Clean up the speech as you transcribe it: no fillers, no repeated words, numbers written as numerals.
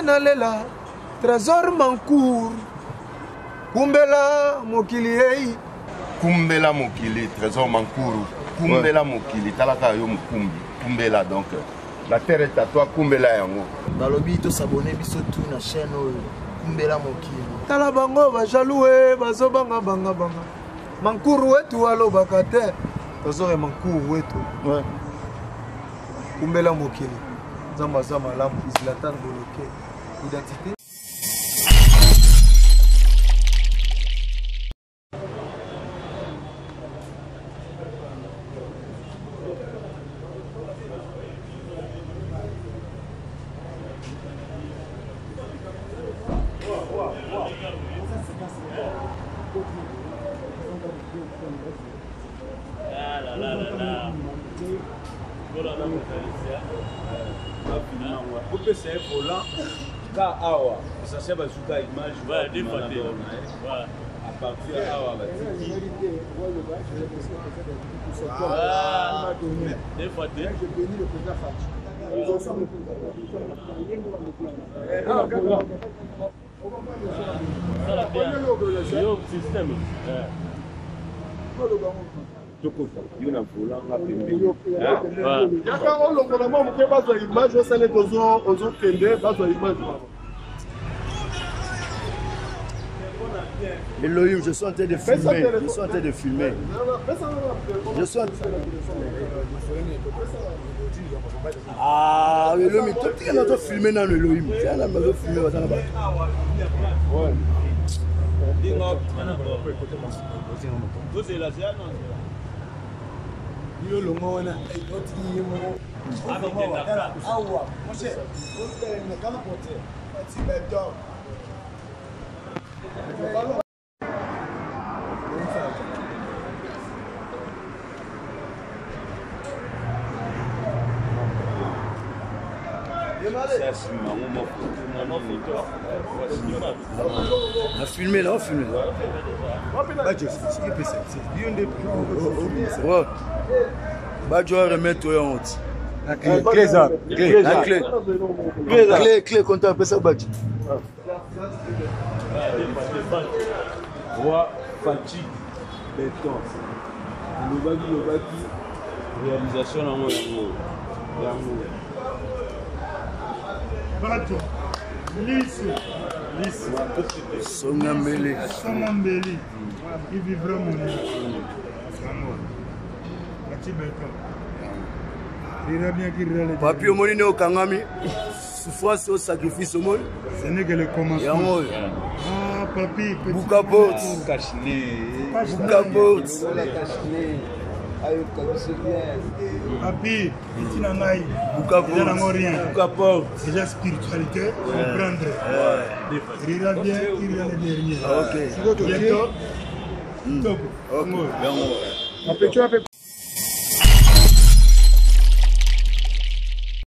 nalela Trésor Mancour Kumbela mokili ei Kumbela mokili Trésor Mancour Kumbela mokili talaka yo mukumbi Kumbela donc la terre est à toi Kumbela yango balobi to s'abonner biso tout na chaîne Kumbela mokili tala bango ba jaloux bazo banga Mancour wetu alobaka te Trésor Mancour wetu Kumbela mokili Zamba zama lamu Zlatan Boloke identité c'est un volant car awa ça sert à jouer image à partir awa des fois Elohim, je suis en train de filmer. Je suis en train de filmer. Je suis en train de... Ah, Elohim, tout le monde a filmé dans Elohim. C'est la maison filmée dans la bas. On a filmé là, on a filmé là. Badjo va remettre toi en honte. La clé, ça. La clé. Clé, quand tu as ça, Badjo. Roi, fatigue, béton. Le baki, réalisation dans mon yango. Badjo, lisse. Songambeli. Il vit vraiment bien. Papi au monde au Kangami, souffrance au sacrifice au monde. Ce n'est que le commencement. Ah, papi, Boukaport. Papi, petit nanaï. Boukaport. Déjà spiritualité, comprendre. Il ira bien, il ira le dernier. Ok. Bientôt. Ok.